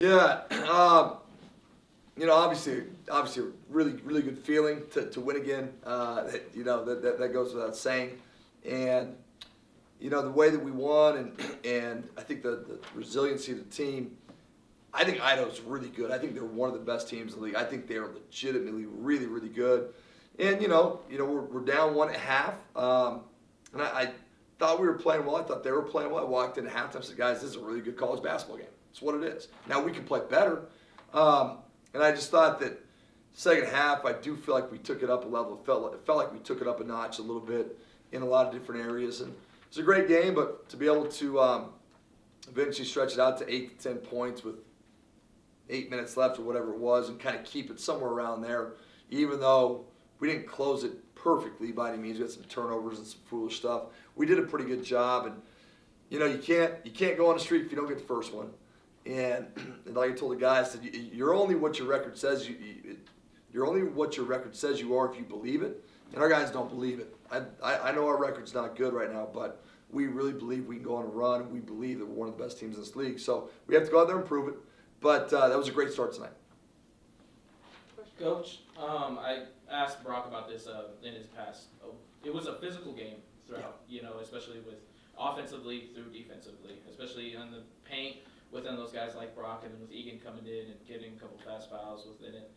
Yeah, obviously, a really, really good feeling to win again. That goes without saying, and the way that we won, and I think the resiliency of the team. I think Idaho's really good. I think they're one of the best teams in the league. I think they are legitimately really, really good. And we're down one at half, and I thought we were playing well. I thought they were playing well. I walked in at halftime and said, guys, this is a really good college basketball game. It's what it is. Now we can play better. And I just thought that second half, I do feel like we took it up a level. It felt like we took it up a notch a little bit in a lot of different areas. And it's a great game, but to be able to eventually stretch it out to 8 to 10 points with 8 minutes left or whatever it was and kind of keep it somewhere around there, even though we didn't close it perfectly by any means. We had some turnovers and some foolish stuff. We did a pretty good job, and you can't go on the streak if you don't get the first one. And like I told the guys, you're only what your record says you're only what your record says you are if you believe it. And our guys don't believe it. I know our record's not good right now, but we really believe we can go on a run, and we believe that we're one of the best teams in this league. So we have to go out there and prove it. But that was a great start tonight. Coach, I asked Brock about this in his past. It was a physical game throughout, especially with offensively through defensively, especially on the paint within those guys like Brock, and then with Egan coming in and getting a couple fast fouls within it.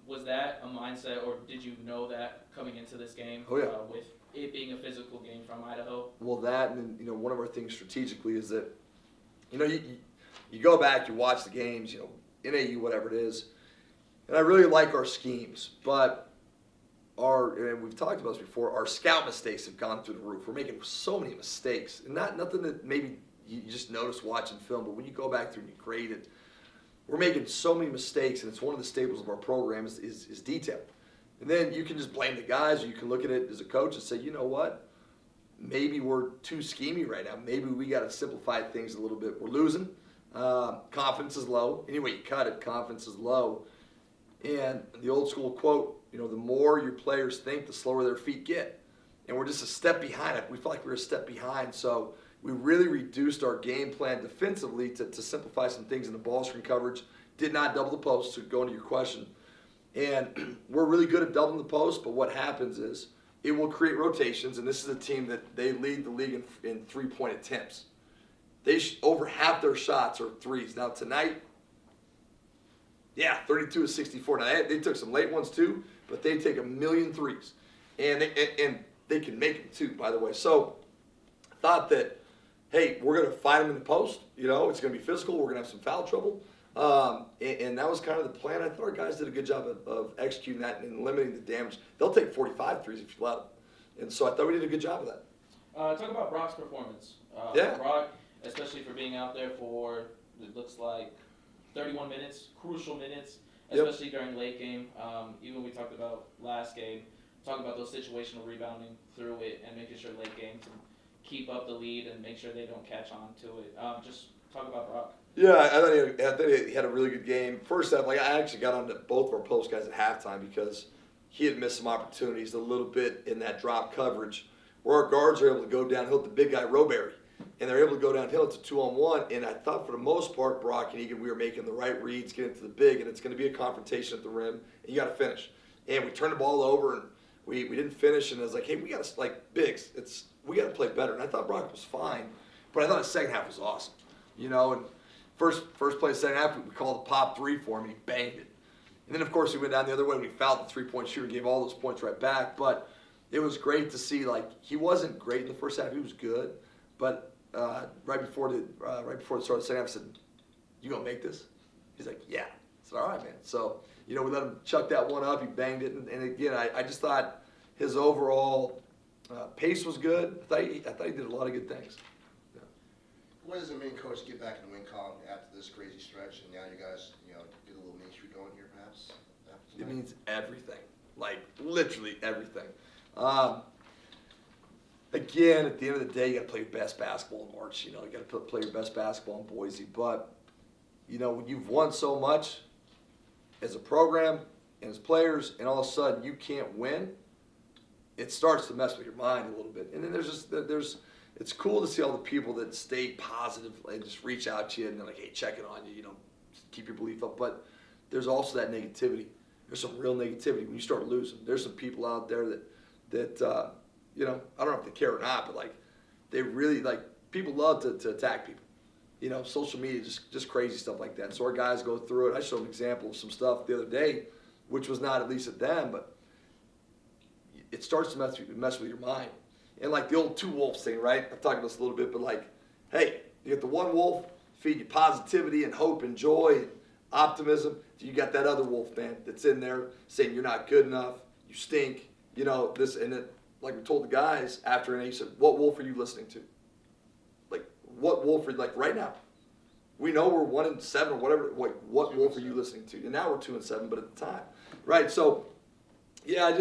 Was that a mindset, or did you know that coming into this game? Oh, yeah. With it being a physical game from Idaho? Well, that, and then, one of our things strategically is that, you go back, you watch the games, NAU, whatever it is, and I really like our schemes, but and we've talked about this before, our scout mistakes have gone through the roof. We're making so many mistakes, and nothing that maybe you just notice watching film, but when you go back through and you grade it, we're making so many mistakes, and it's one of the staples of our program is detail. And then you can just blame the guys, or you can look at it as a coach and say, you know what, maybe we're too schemy right now. Maybe we got to simplify things a little bit. We're losing. Confidence is low. Anyway, you cut it, confidence is low. And the old school quote, the more your players think, the slower their feet get. And we're just a step behind it. We felt like we were a step behind. So we really reduced our game plan defensively to simplify some things in the ball screen coverage. Did not double the post, to go into your question. And we're really good at doubling the post, but what happens is it will create rotations, and this is a team that they lead the league in three-point attempts. Over half their shots are threes. Now tonight, 32 to 64. Now they took some late ones too, but they take a million threes, and they can make them too, by the way. So I thought that, hey, we're going to fight them in the post. It's going to be physical. We're going to have some foul trouble, and that was kind of the plan. I thought our guys did a good job of executing that and limiting the damage. They'll take 45 threes if you let them, and so I thought we did a good job of that. Talk about Brock's performance. Brock, especially for being out there for, it looks like, 31 minutes, crucial minutes, especially during late game. Even we talked about last game, talking about those situational rebounding through it and making sure late game to keep up the lead and make sure they don't catch on to it. Just talk about Brock. Yeah, I thought he had a really good game. First half, I actually got onto both of our post guys at halftime because he had missed some opportunities a little bit in that drop coverage where our guards are able to go downhill to the big guy, Roberry. And they're able to go downhill. It's a 2-on-1, and I thought for the most part, Brock and Egan, we were making the right reads, getting to the big, and it's going to be a confrontation at the rim, and you got to finish. And we turned the ball over, and we didn't finish, and I was like, hey, we got to, bigs, we got to play better. And I thought Brock was fine, but I thought his second half was awesome. And first play, second half, we called the pop three for him, and he banged it. And then, of course, he went down the other way, and we fouled the three-point shooter and gave all those points right back. But it was great to see, he wasn't great in the first half. He was good, but right before the start of the second half, I said, you gonna make this? He's like, yeah. I said, all right, man. So, we let him chuck that one up. He banged it. And again, I just thought his overall pace was good. I thought he did a lot of good things. Yeah. What does it mean, Coach, to get back in the win column after this crazy stretch? And now you guys, get a little main streak going here, perhaps? It means everything. Literally everything. Again, at the end of the day, you got to play your best basketball in March. You got to play your best basketball in Boise. But, when you've won so much as a program and as players, and all of a sudden you can't win, it starts to mess with your mind a little bit. And then it's cool to see all the people that stay positive and just reach out to you and they're like, hey, checking on you, keep your belief up. But there's also that negativity. There's some real negativity when you start losing. There's some people out there that you know, I don't know if they care or not, but like they really like people love to attack people. You know, social media, just crazy stuff like that. So our guys go through it. I showed an example of some stuff the other day, which was not at least at them, but it starts to mess with your mind. And like the old two wolves thing, right? I've talked about this a little bit, but like, hey, you get the one wolf, feed you positivity and hope and joy and optimism. You got that other wolf, man, that's in there saying you're not good enough, you stink, you know, this, and it, like we told the guys after, and he said, what wolf are you listening to? Like, what wolf are you, like right now? We know we're 1-7 or whatever, like, what wolf are you listening to? And now we're 2-7, but at the time, right? So, yeah,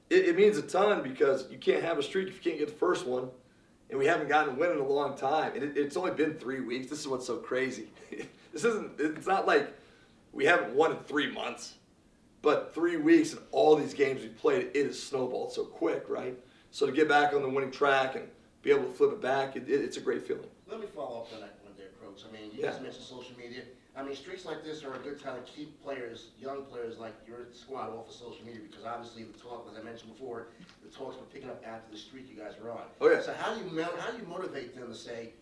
it means a ton because you can't have a streak if you can't get the first one. And we haven't gotten a win in a long time. And it's only been 3 weeks. This is what's so crazy. It's not like we haven't won in 3 months. But 3 weeks and all these games we've played, it has snowballed so quick, right? So to get back on the winning track and be able to flip it back, it's a great feeling. Let me follow up on that one there, Coach. I mean, you just mentioned social media. I mean, streaks like this are a good time to keep players, young players like your squad off of social media because obviously the talk, as I mentioned before, the talks were picking up after the streak you guys were on. Oh, yeah. So how do you motivate them to say,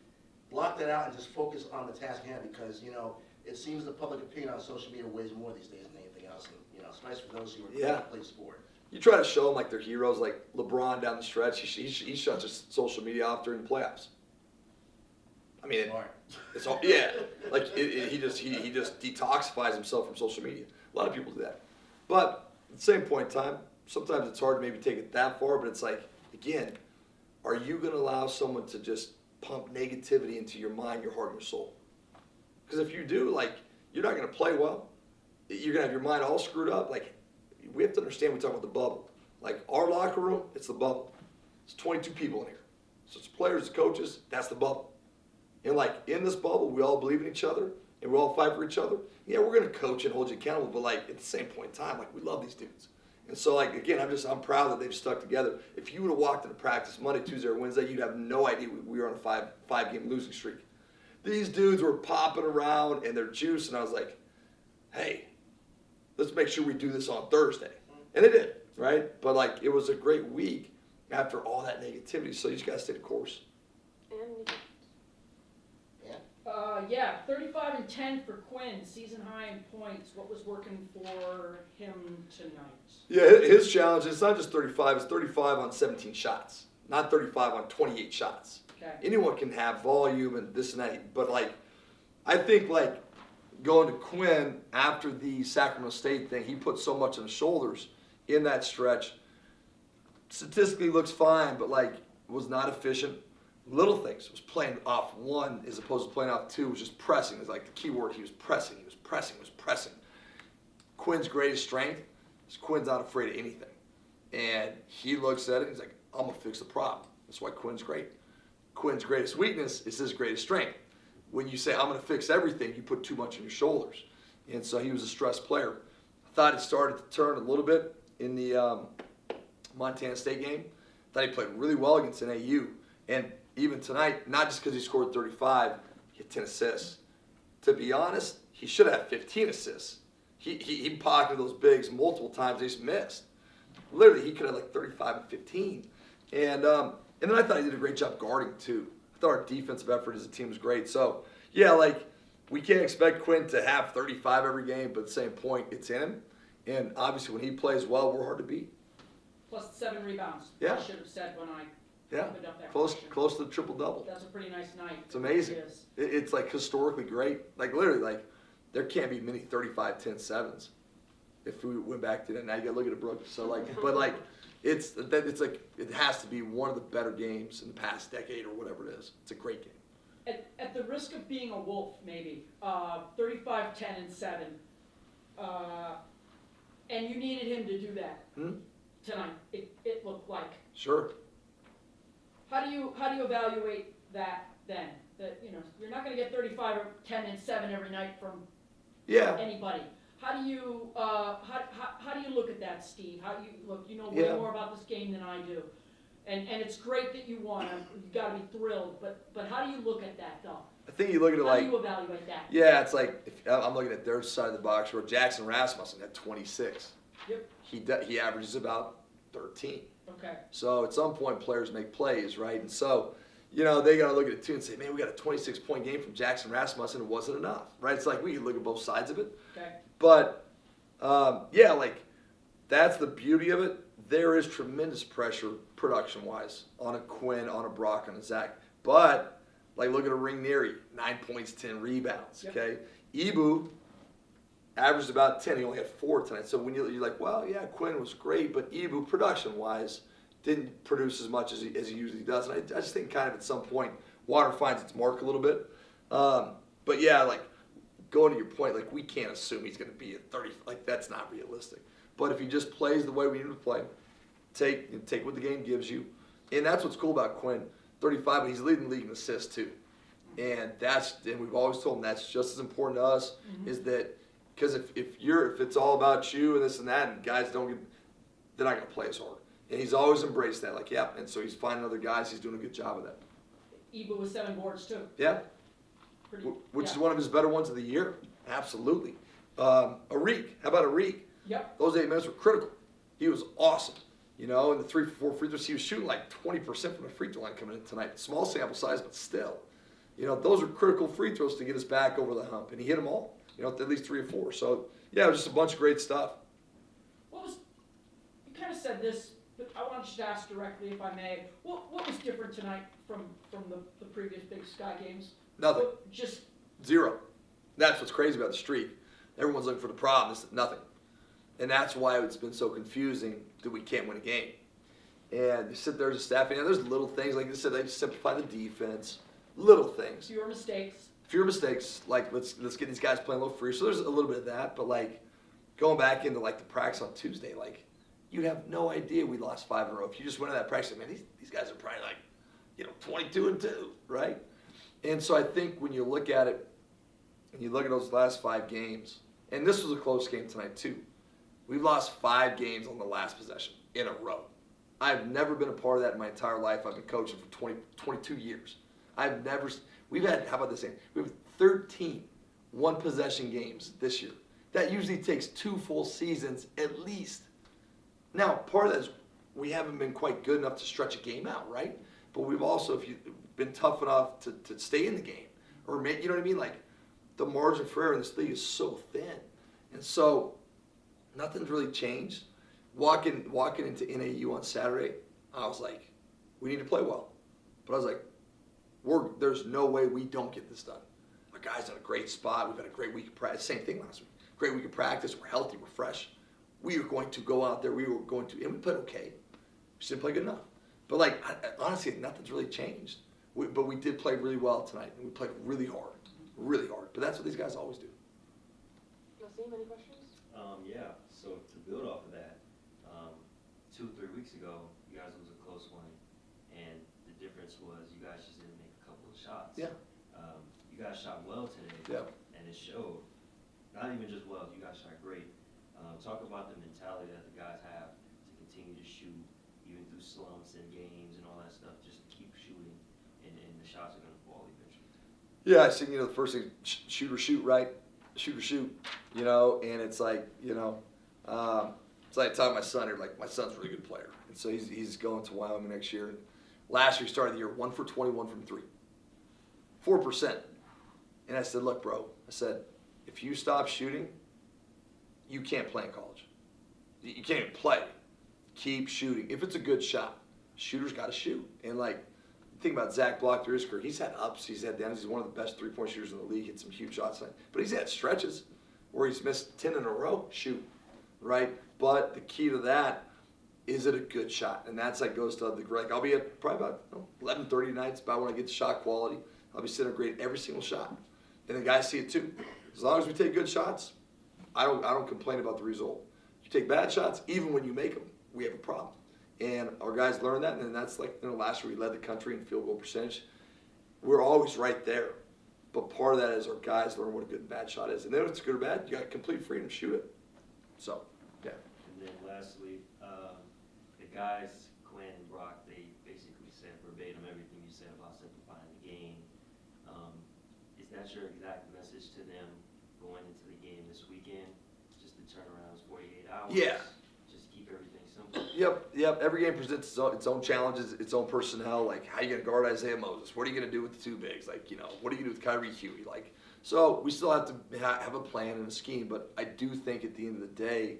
block that out and just focus on the task at hand? Because, you know, it seems the public opinion on social media weighs more these days than anything else. And, you know, especially for those who are play sport. You try to show them like they're heroes, like LeBron down the stretch. He shuts his social media off during the playoffs. I mean, it's all, yeah. Like he just detoxifies himself from social media. A lot of people do that, but at the same point in time, sometimes it's hard to maybe take it that far. But it's like, again, are you going to allow someone to just pump negativity into your mind, your heart, and your soul? Because if you do, like, you're not going to play well. You're going to have your mind all screwed up. Like, we have to understand we talk about the bubble. Like our locker room, it's the bubble. It's 22 people in here. So it's players, it's coaches, that's the bubble. And like in this bubble, we all believe in each other and we all fight for each other. Yeah, we're gonna coach and hold you accountable, but like at the same point in time, like we love these dudes. And so like again, I'm proud that they've stuck together. If you would have walked into practice Monday, Tuesday, or Wednesday, you'd have no idea we were on a five game losing streak. These dudes were popping around and they're juice, and I was like, hey, let's make sure we do this on Thursday. And they did, right? But like it was a great week after all that negativity, so you just gotta stay the course. Yeah, 35-10 for Quinn, season high in points. What was working for him tonight? Yeah, his challenge, it's not just 35, it's 35 on 17 shots, not 35 on 28 shots. Okay. Anyone can have volume and this and that, but like, I think like going to Quinn after the Sacramento State thing, he put so much on his shoulders in that stretch. Statistically looks fine, but like was not efficient. Little things, was playing off one as opposed to playing off two, was just pressing. It's like the key word, he was pressing. Quinn's greatest strength is Quinn's not afraid of anything. And he looks at it and he's like, I'm gonna fix the problem. That's why Quinn's great. Quinn's greatest weakness is his greatest strength. When you say, I'm gonna fix everything, you put too much on your shoulders. And so he was a stressed player. I thought it started to turn a little bit in the Montana State game. I thought he played really well against NAU. And even tonight, not just because he scored 35, he had 10 assists. To be honest, he should have 15 assists. He pocketed those bigs multiple times, they just missed. Literally, he could have like 35 and 15. And then I thought he did a great job guarding too. I thought our defensive effort as a team was great. So, yeah, like, we can't expect Quinn to have 35 every game, but at the same point, it's in him. And obviously, when he plays well, we're hard to beat. Plus 7 rebounds. Yeah. I should have said when I opened up that close question. to the triple-double. That's a pretty nice night. It's amazing. It is. It's like historically great. Like literally, like there can't be many 35-10-7s. If we went back to that, now you got to look at it, Brooke. So like, but like, it's like it has to be one of the better games in the past decade or whatever it is. It's a great game. At the risk of being a wolf, maybe 35-10-7, and you needed him to do that tonight. It looked like. Sure. How do you evaluate that then? That you're not going to get 35-10-7 every night from anybody. How do you look at that, Steve? How do you look? You know way more about this game than I do, and it's great that you won. You got to be thrilled. But how do you look at that though? think you look at it How like, do you evaluate that? yeah, it's like, if I'm looking at their side of the box where Jackson Rasmussen had 26. Yep. He averages about 13. Okay. So at some point, players make plays, right? And so, they got to look at it too and say, man, we got a 26-point game from Jackson Rasmussen. It wasn't enough, right? It's like we can look at both sides of it. Okay. But, that's the beauty of it. There is tremendous pressure production-wise on a Quinn, on a Brock, on a Zach. But, look at a Ring Neary, 9 points, 10 rebounds, okay? Ibu averaged about 10. He only had 4 tonight. So when you're like, well, yeah, Quinn was great, but Ibu, production-wise, didn't produce as much as he usually does. And I just think kind of at some point, water finds its mark a little bit. But, yeah, going to your point, we can't assume he's going to be at 30. That's not realistic. But if he just plays the way we need him to play, take what the game gives you. And that's what's cool about Quinn. 35, but he's leading the league in assists too. And we've always told him that's just as important to us, is that because if it's all about you and this and that, and guys they're not going to play as hard. And he's always embraced that, and so he's finding other guys. He's doing a good job of that. Ibu with 7 boards too. Yeah. Which is one of his better ones of the year. Absolutely. Arik, how about Arik? Yep. Those 8 minutes were critical. He was awesome. In the 3 for 4 free throws, he was shooting 20% from the free throw line coming in tonight. Small sample size, but still. Those are critical free throws to get us back over the hump. And he hit them all, at least 3 or 4. So, yeah, it was just a bunch of great stuff. You kind of said this, but I want to just ask directly, if I may. What was different tonight from the previous Big Sky games? Nothing. Just 0. That's what's crazy about the streak. Everyone's looking for the problem. It's nothing. And that's why it's been so confusing that we can't win a game. And you sit there as a staff, there's little things, like I said, they simplify the defense, little things. fewer mistakes. Let's get these guys playing a little free. So there's a little bit of that, but going back into the practice on Tuesday, you'd have no idea we lost 5 in a row. If you just went to that practice, man, these guys are probably 22-2, right? And so I think when you look at it, and you look at those last 5 games, and this was a close game tonight too. We've lost 5 games on the last possession in a row. I've never been a part of that in my entire life. I've been coaching for 22 years. We've had, how about this thing? We have 13 one-possession games this year. That usually takes 2 full seasons at least. Now, part of that is we haven't been quite good enough to stretch a game out, right? But we've also, if you've been tough enough to stay in the game, or you know what I mean? The margin for error in this league is so thin. And so, nothing's really changed. Walking into NAU on Saturday, I was like, we need to play well. But I was like, there's no way we don't get this done. Our guys in a great spot. We've had a great week of practice. Same thing last week. Great week of practice. We're healthy. We're fresh. We are going to go out there. and we played okay. We just didn't play good enough. But honestly, nothing's really changed. But we did play really well tonight, and we played really hard. Really hard. But that's what these guys always do. Nasim, any questions? Yeah, so to build off of that, 2-3 weeks ago, you guys was a close one, and the difference was you guys just didn't make a couple of shots. Yeah. You guys shot well today, Yeah. and it showed. Not even just well, you guys shot great. Talk about the mentality that the guys have to continue to shoot, even through slumps and games and all that stuff, just keep shooting, and the shots are going to fall eventually. Yeah, I think, the first thing, shoot or shoot, right? Shoot or shoot, and it's it's like I taught my son here, my son's a really good player. And so he's going to Wyoming next year. Last year, he started the year 1 for 21 from 3. 4%. And I said, look, bro, if you stop shooting, you can't play in college. You can't even play. Keep shooting. If it's a good shot, shooters got to shoot. And think about Zach Block through his career. He's had ups, he's had downs. He's one of the best 3-point shooters in the league. Hit some huge shots tonight. But he's had stretches where he's missed 10 in a row. Shoot, right? But the key to that, is it a good shot? And that's goes to the I'll be at probably about 11:30 tonight. It's about when I get to shot quality. I'll be sitting grading every single shot, and the guys see it too. As long as we take good shots, I don't complain about the result. You take bad shots, even when you make them, we have a problem. And our guys learn that, and then that's last year we led the country in field goal percentage. We're always right there. But part of that is our guys learn what a good and bad shot is. And then if it's good or bad, you got complete freedom to shoot it. So, yeah. And then lastly, the guys, Quinn and Brock, they basically said verbatim everything you said about simplifying the game. that's your exact message to them going into the game this weekend? Just the turnarounds, 48 hours. Yeah. Just keep everything simple. Yep. Every game presents its own challenges, its own personnel. Like, how you gonna guard Isaiah Moses? What are you gonna do with the two bigs? Like, what are you gonna do with Kyrie Huey? Like, so we still have to have a plan and a scheme. But I do think at the end of the day,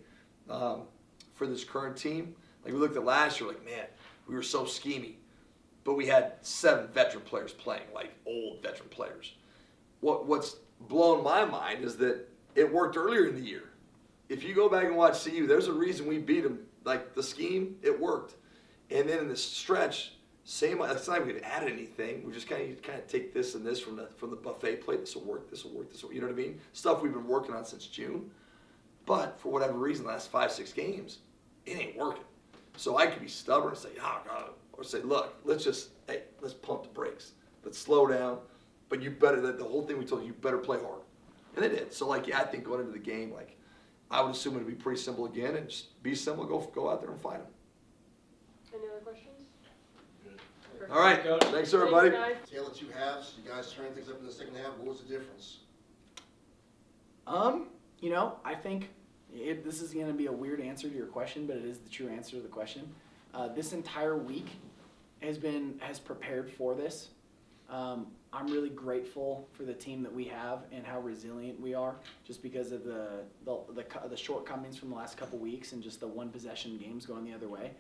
for this current team, like we looked at last year, like, man, we were so schemy, but we had 7 veteran players playing, like old veteran players. What's blown my mind is that it worked earlier in the year. If you go back and watch CU, there's a reason we beat them. Like, the scheme, it worked. And then in this stretch, it's not like we've added anything. We just kind of take this and this from the buffet plate. This will work. You know what I mean? Stuff we've been working on since June. But for whatever reason, the last 5-6 games, it ain't working. So I could be stubborn and say, oh, God, or say, look, let's pump the brakes. Let's slow down. But you better, the whole thing we told you better play hard. And they did. So, like, yeah, I think going into the game, like, I would assume it would be pretty simple again, and just be simple, go out there and fight them. Any other questions? Good. All right, thanks everybody. Taylor, 2 halves, you guys turning things up in the second half. What was the difference? I think this is going to be a weird answer to your question, but it is the true answer to the question. This entire week has prepared for this. I'm really grateful for the team that we have and how resilient we are, just because of the shortcomings from the last couple weeks and just the one possession games going the other way.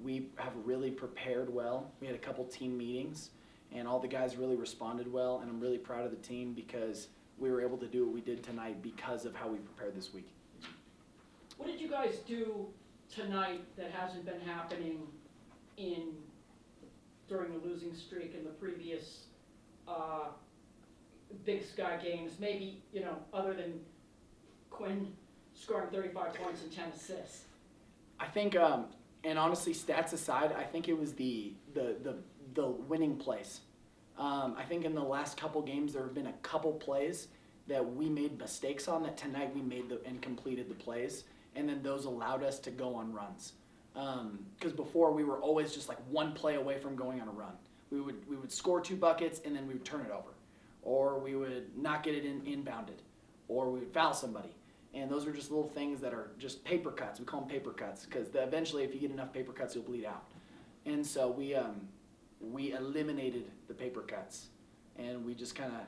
We have really prepared well. We had a couple team meetings, and all the guys really responded well, and I'm really proud of the team because we were able to do what we did tonight because of how we prepared this week. What did you guys do tonight that hasn't been happening during the losing streak in the previous Big Sky games? Maybe, other than Quinn scoring 35 points and 10 assists. I think, and honestly, stats aside, I think it was the winning plays. I think in the last couple games there have been a couple plays that we made mistakes on that tonight we made and completed the plays, and then those allowed us to go on runs. Because before we were always just like one play away from going on a run. We would score 2 buckets and then we would turn it over, or we would not get it inbounded, or we would foul somebody. And those are just little things that are just paper cuts. We call them paper cuts because eventually, if you get enough paper cuts, you'll bleed out. And so we eliminated the paper cuts, and we just kind of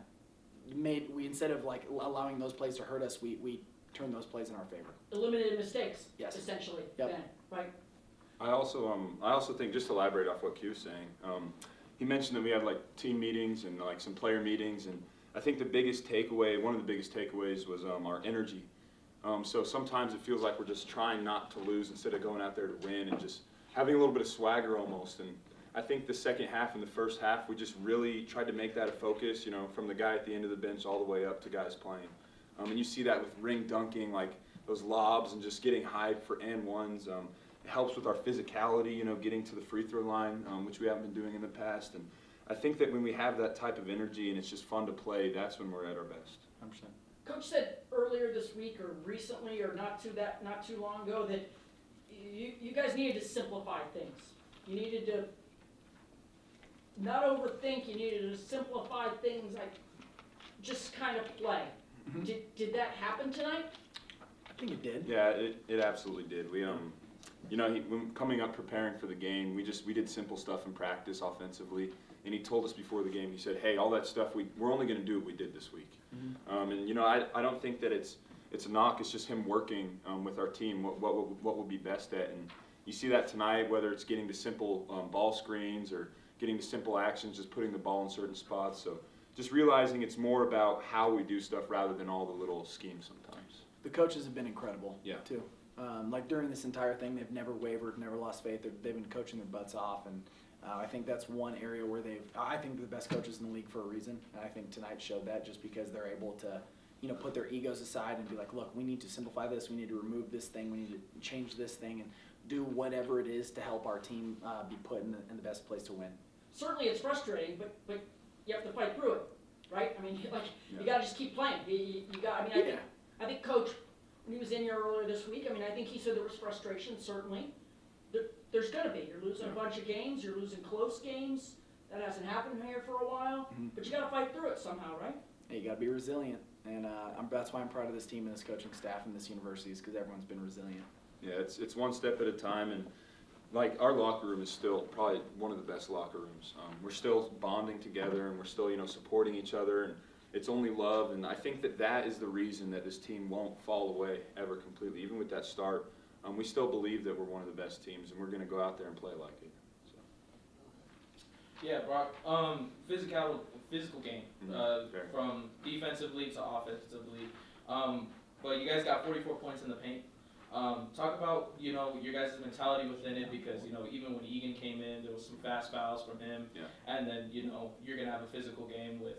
instead of like allowing those plays to hurt us, we turned those plays in our favor. Eliminated mistakes, yes. Essentially, yep. then, right? I also think, just to elaborate off what Q's saying, he mentioned that we had like team meetings and like some player meetings, and I think one of the biggest takeaways was our energy. So sometimes it feels like we're just trying not to lose instead of going out there to win and just having a little bit of swagger almost. And I think the second half and the first half, we just really tried to make that a focus, from the guy at the end of the bench all the way up to guys playing. And you see that with ring dunking, like those lobs and just getting high for and ones. It helps with our physicality, getting to the free throw line, which we haven't been doing in the past. And I think that when we have that type of energy and it's just fun to play, that's when we're at our best. 100%. Coach said earlier this week, or recently, or not too long ago, that you guys needed to simplify things. You needed to not overthink. You needed to simplify things, like just kind of play. Mm-hmm. Did that happen tonight? I think it did. Yeah, it absolutely did. We when coming up preparing for the game, we did simple stuff in practice offensively, and he told us before the game. He said, "Hey, all that stuff we're only going to do what we did this week." Mm-hmm. And I don't think that it's a knock. It's just him working with our team what we'll be best at, and you see that tonight, whether it's getting to simple ball screens or getting to simple actions, just putting the ball in certain spots. So just realizing it's more about how we do stuff rather than all the little schemes sometimes. The coaches have been incredible, yeah, too. Like during this entire thing, they've never wavered, never lost faith. They've been coaching their butts off, and I think that's one area where I think they're the best coaches in the league for a reason. And I think tonight showed that, just because they're able to, put their egos aside and be like, look, we need to simplify this. We need to remove this thing. We need to change this thing and do whatever it is to help our team be put in the best place to win. Certainly it's frustrating, but you have to fight through it, right? I mean, you got to just keep playing. I think Coach, when he was in here earlier this week, I think he said there was frustration, certainly. There's going to be. You're losing a bunch of games. You're losing close games. That hasn't happened here for a while. Mm-hmm. But you got to fight through it somehow, right? hey, you got to be resilient. And that's why I'm proud of this team and this coaching staff and this university, is because everyone's been resilient. Yeah, it's one step at a time, and like our locker room is still probably one of the best locker rooms. We're still bonding together, and we're still supporting each other, and it's only love. And I think that is the reason that this team won't fall away ever completely. Even with that start, we still believe that we're one of the best teams, and we're going to go out there and play like it. So. Yeah, Brock. Physical game, from defensively to offensively. But you guys got 44 points in the paint. Talk about your guys' mentality within it, because even when Egan came in, there was some fast fouls from him, and then you're gonna have a physical game with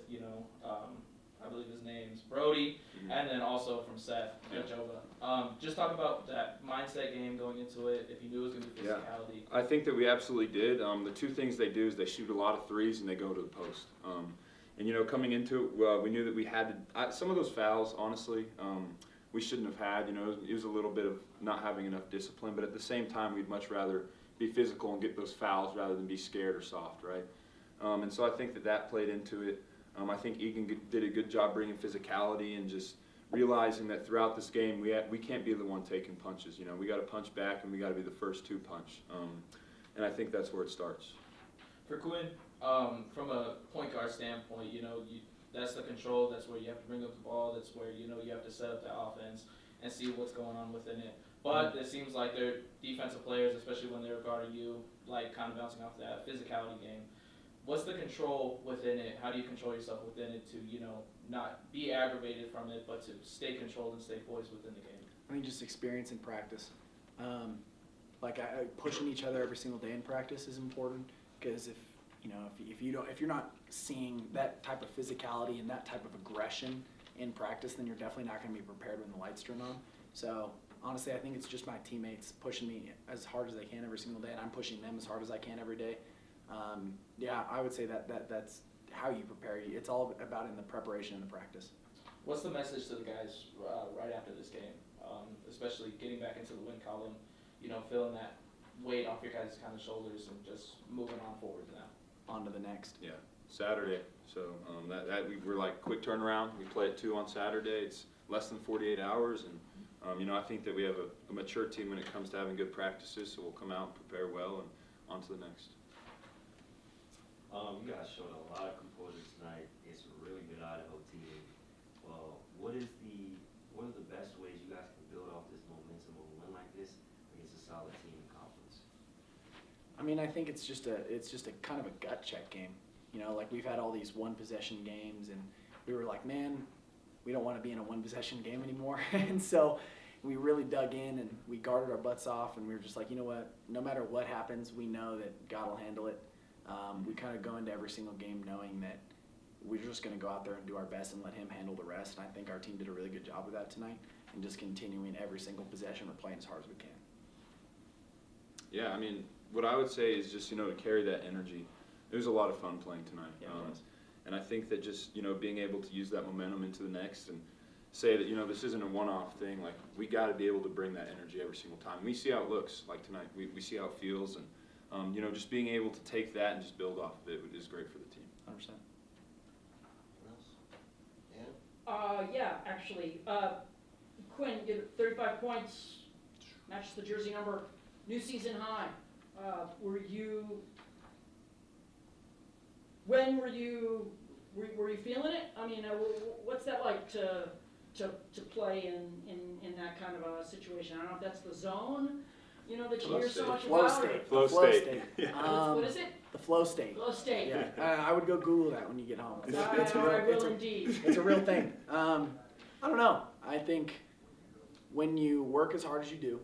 I believe his name's Brody, and then also from Seth Jova. Just talk about that mindset game going into it. If you knew it was gonna be physicality. I think that we absolutely did. The two things they do is they shoot a lot of threes and they go to the post. And coming into it, we knew that we had some of those fouls. Honestly. We shouldn't have had, it was a little bit of not having enough discipline, but at the same time, we'd much rather be physical and get those fouls rather than be scared or soft, right? And so I think that played into it. I think Egan did a good job bringing physicality and just realizing that throughout this game, we can't be the one taking punches. We got to punch back, and we got to be the first to punch. And I think that's where it starts. For Quinn, from a point guard standpoint, that's the control. That's where you have to bring up the ball. That's where you have to set up the offense and see what's going on within it. But it seems like they're defensive players, especially when they're guarding you, like kind of bouncing off that physicality game. What's the control within it? How do you control yourself within it to not be aggravated from it, but to stay controlled and stay poised within the game? I mean, just experience and practice. Pushing each other every single day in practice is important, because if you're not seeing that type of physicality and that type of aggression in practice, then you're definitely not going to be prepared when the lights turn on. So honestly, I think it's just my teammates pushing me as hard as they can every single day, and I'm pushing them as hard as I can every day. I would say that's how you prepare. It's all about in the preparation and the practice. What's the message to the guys right after this game, especially getting back into the win column, feeling that weight off your guys' kind of shoulders and just moving on forward now? On to the next. Yeah, Saturday. So we're like quick turnaround. We play at 2 on Saturday. It's less than 48 hours, and I think that we have a mature team when it comes to having good practices. So we'll come out and prepare well, and on to the next. You guys showed a lot of composure tonight. It's a really good Idaho team. What are the best ways you guys can build off this momentum of a win like this against a solid team in conference? I mean, I think it's just a kind of a gut check game. We've had all these one possession games, and we were like, man, we don't want to be in a one possession game anymore. And so we really dug in and we guarded our butts off, and we were just like, you know what? No matter what happens, we know that God will handle it. We kind of go into every single game knowing that we're just going to go out there and do our best and let him handle the rest. And I think our team did a really good job of that tonight, and just continuing every single possession, we're playing as hard as we can. Yeah, I mean, what I would say is just, to carry that energy. It was a lot of fun playing tonight. Yeah, it was. And I think that just, being able to use that momentum into the next and say that, this isn't a one-off thing. Like, we got to be able to bring that energy every single time. We see how it looks like tonight. We see how it feels. And, just being able to take that and just build off of it is great for the team. 100%. Actually, Quinn, you get 35 points, matches the jersey number, new season high. Were you feeling it? I mean, what's that like to play in that kind of a situation? I don't know if that's the zone, that you hear so much Flow about. state. Flow state. What is it? The flow state. Flow state. Yeah, I would go Google that when you get home. I will indeed. It's a real thing. I don't know. I think when you work as hard as you do,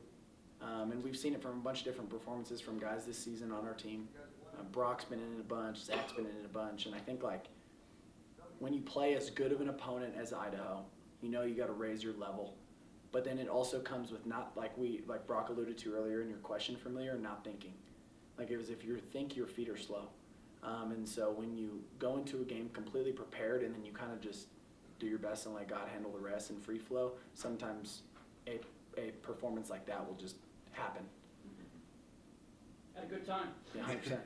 and we've seen it from a bunch of different performances from guys this season on our team. Brock's been in it a bunch, Zach's been in it a bunch, and I think when you play as good of an opponent as Idaho, you got to raise your level. But then it also comes with not like Brock alluded to earlier in your question from earlier, not thinking. Like it was if you think your feet are slow. And so when you go into a game completely prepared and then you kind of just do your best and let God handle the rest in free flow, sometimes a performance like that will just happen. Had a good time. Yeah, 100%.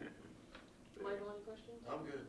Michael, any questions? I'm good.